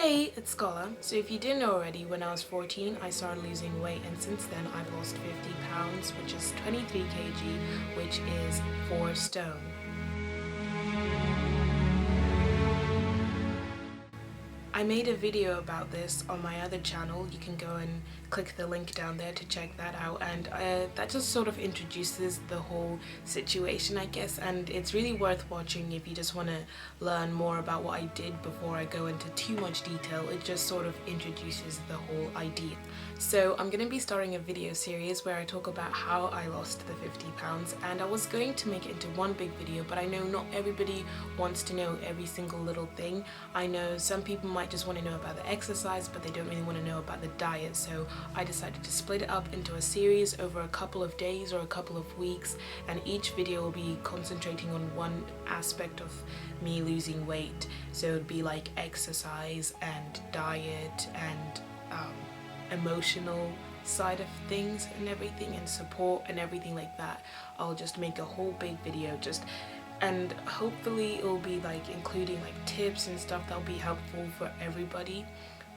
Hey, it's Scola. So if you didn't know already, when I was 14 I started losing weight, and since then I've lost 50 pounds, which is 23 kg, which is 4 stone. I made a video about this on my other channel. You can go and click the link down there to check that out, and that just sort of introduces the whole situation, I guess, and it's really worth watching if you just want to learn more about what I did before I go into too much detail. It just sort of introduces the whole idea. So I'm going to be starting a video series where I talk about how I lost the 50 pounds, and I was going to make it into one big video, but I know not everybody wants to know every single little thing. I know some people might just want to know about the exercise, but they don't really want to know about the diet, so I decided to split it up into a series over a couple of days or a couple of weeks, and each video will be concentrating on one aspect of me losing weight. So it would be like exercise and diet and emotional side of things and everything, and support and everything like that. I'll just make a whole big video and hopefully it will be like including like tips and stuff that'll be helpful for everybody.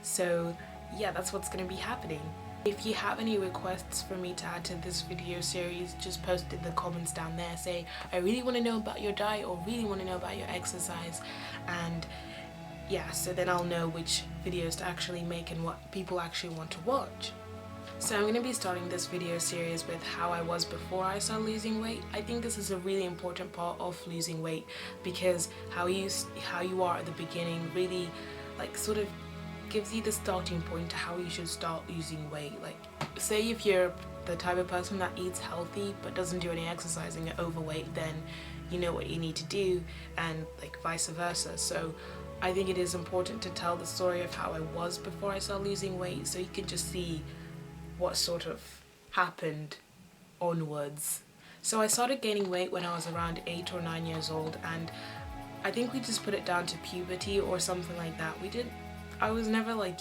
So yeah, that's what's going to be happening. If you have any requests for me to add to this video series, just post in the comments down there. Say, I really want to know about your diet, or really want to know about your exercise, and yeah, so then I'll know which videos to actually make and what people actually want to watch. So I'm going to be starting this video series with how I was before I started losing weight. I think this is a really important part of losing weight, because how you are at the beginning really like sort of gives you the starting point to how you should start losing weight. Like, say if you're the type of person that eats healthy but doesn't do any exercising and overweight, then you know what you need to do, and like vice versa. So I think it is important to tell the story of how I was before I started losing weight, so you can just see what sort of happened onwards. So I started gaining weight when I was around 8 or 9 years old, and I think we just put it down to puberty or something like that. I was never like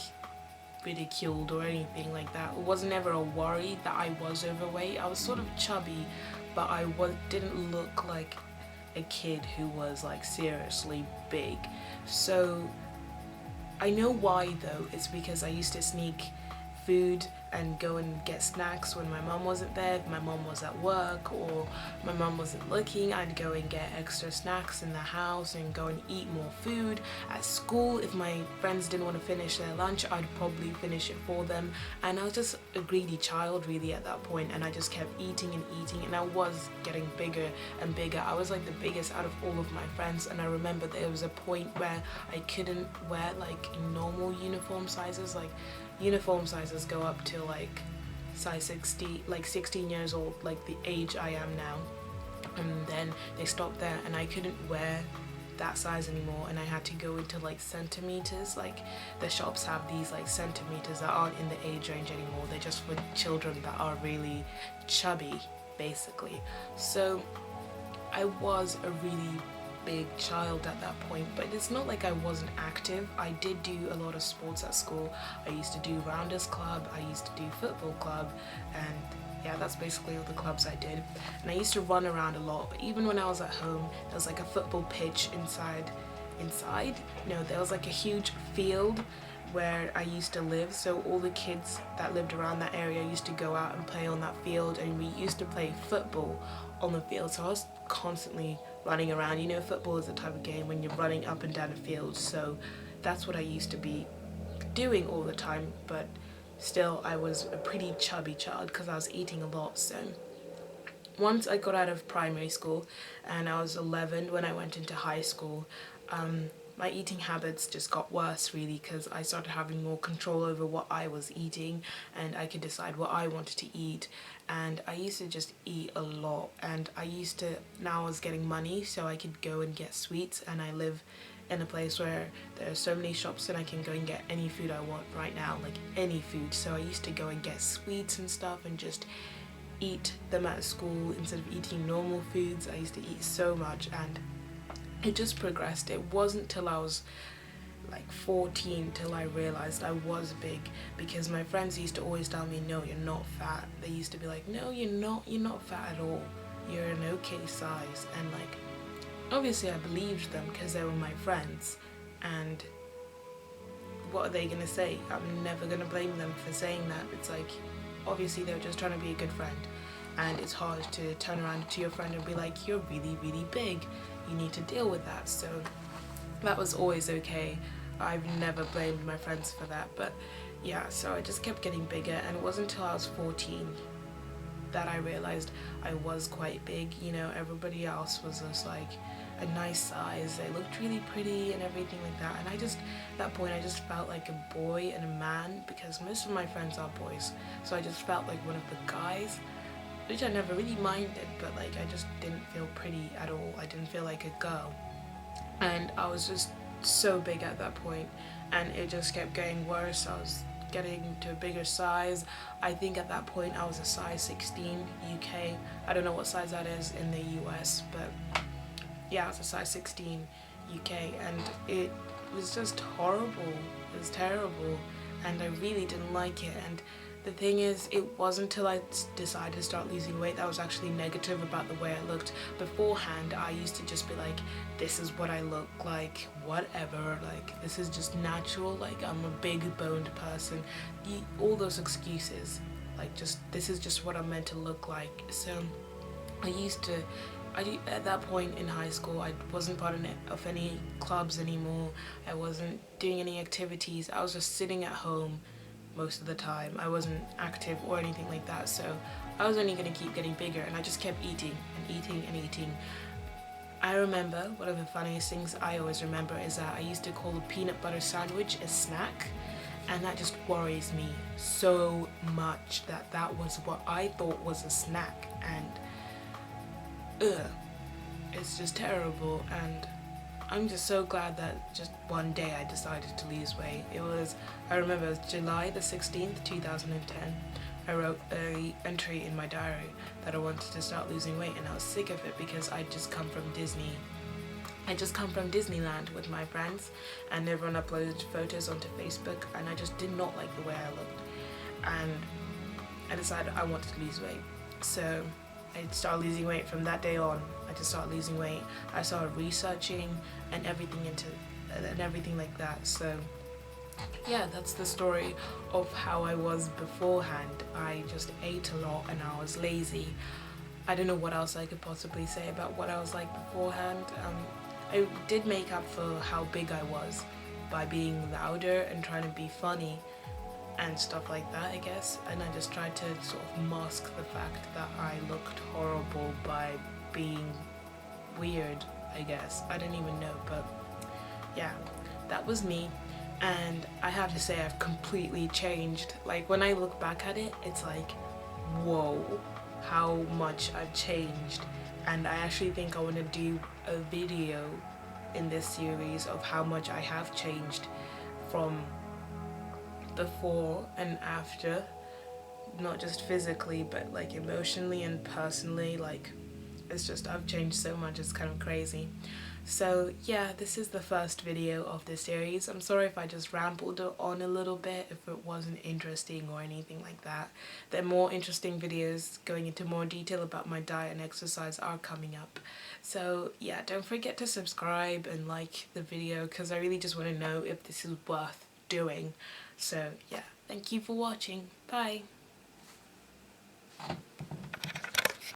ridiculed or anything like that. It was never a worry that I was overweight. I was sort of chubby, but I didn't look like a kid who was like seriously big. So I know why though. It's because I used to sneak food and go and get snacks when my mum wasn't there. If my mum was at work or my mum wasn't looking, I'd go and get extra snacks in the house and go and eat more food. At school, if my friends didn't want to finish their lunch, I'd probably finish it for them, and I was just a greedy child really at that point, and I just kept eating and eating, and I was getting bigger and bigger. I was like the biggest out of all of my friends, and I remember there was a point where I couldn't wear like normal uniform sizes. Like, uniform sizes go up to like size 60, like 16 years old, like the age I am now, and then they stopped there, and I couldn't wear that size anymore, and I had to go into like centimeters. Like, the shops have these like centimeters that aren't in the age range anymore. They're just for children that are really chubby, basically. So I was a really big child at that point, but it's not like I wasn't active. I did do a lot of sports at school. I used to do rounders club, I used to do football club, and yeah, that's basically all the clubs I did. And I used to run around a lot, but even when I was at home, there was like a football pitch inside, no, there was like a huge field where I used to live, so all the kids that lived around that area used to go out and play on that field, and we used to play football on the field. So I was constantly running around. You know, football is the type of game when you're running up and down a field, so that's what I used to be doing all the time. But still, I was a pretty chubby child because I was eating a lot. So once I got out of primary school and I was 11 when I went into high school, my eating habits just got worse really, because I started having more control over what I was eating, and I could decide what I wanted to eat. And I used to just eat a lot, and now I was getting money, so I could go and get sweets, and I live in a place where there are so many shops and I can go and get any food I want right now, like any food. So I used to go and get sweets and stuff and just eat them at school instead of eating normal foods. I used to eat so much, and it just progressed. It wasn't till I was like 14 till I realized I was big, because my friends used to always tell me, no, you're not fat. They used to be like, no, you're not fat at all, you're an okay size. And like, obviously I believed them because they were my friends, and what are they gonna say? I'm never gonna blame them for saying that. It's like, obviously they were just trying to be a good friend, and it's hard to turn around to your friend and be like, you're really, really big, you need to deal with that. So that was always okay. I've never blamed my friends for that. But yeah, so I just kept getting bigger, and it wasn't until I was 14 that I realized I was quite big. You know, everybody else was just like a nice size, they looked really pretty and everything like that, and I just, at that point I just felt like a boy and a man, because most of my friends are boys, so I just felt like one of the guys, which I never really minded, but like I just didn't feel pretty at all. I didn't feel like a girl, and I was just so big at that point, and it just kept getting worse. I was getting to a bigger size. I think at that point I was a size 16 UK. I don't know what size that is in the US, but yeah, I was a size 16 UK, and it was just horrible. It was terrible, and I really didn't like it. And the thing is, it wasn't until I decided to start losing weight that I was actually negative about the way I looked. Beforehand, I used to just be like, this is what I look like, whatever, like this is just natural, like I'm a big boned person, all those excuses, like just this is just what I'm meant to look like. So at that point in high school, I wasn't part of any clubs anymore. I wasn't doing any activities. I was just sitting at home most of the time. I wasn't active or anything like that, so I was only going to keep getting bigger, and I just kept eating and eating and eating. I remember, one of the funniest things I always remember is that I used to call a peanut butter sandwich a snack, and that just worries me so much that that was what I thought was a snack, and it's just terrible. And I'm just so glad that just one day I decided to lose weight. I remember it was July the 16th, 2010. I wrote an entry in my diary that I wanted to start losing weight, and I was sick of it because I'd just come from Disney. I just come from Disneyland with my friends, and everyone uploaded photos onto Facebook, and I just did not like the way I looked. And I decided I wanted to lose weight. So I started losing weight from that day on. I just started losing weight. I started researching and everything like that. So yeah, that's the story of how I was beforehand. I just ate a lot and I was lazy. I don't know what else I could possibly say about what I was like beforehand. I did make up for how big I was by being louder and trying to be funny and stuff like that, I guess. And I just tried to sort of mask the fact that I looked horrible by being weird, I guess. I don't even know, but yeah, that was me. And I have to say, I've completely changed. Like, when I look back at it, it's like, whoa, how much I've changed. And I actually think I want to do a video in this series of how much I have changed from before and after, not just physically but like emotionally and personally. Like, it's just, I've changed so much, it's kind of crazy. So yeah, this is the first video of this series. I'm sorry if I just rambled on a little bit, if it wasn't interesting or anything like that. There are more interesting videos going into more detail about my diet and exercise are coming up. So yeah, don't forget to subscribe and like the video, because I really just want to know if this is worth doing. So yeah, thank you for watching. Bye.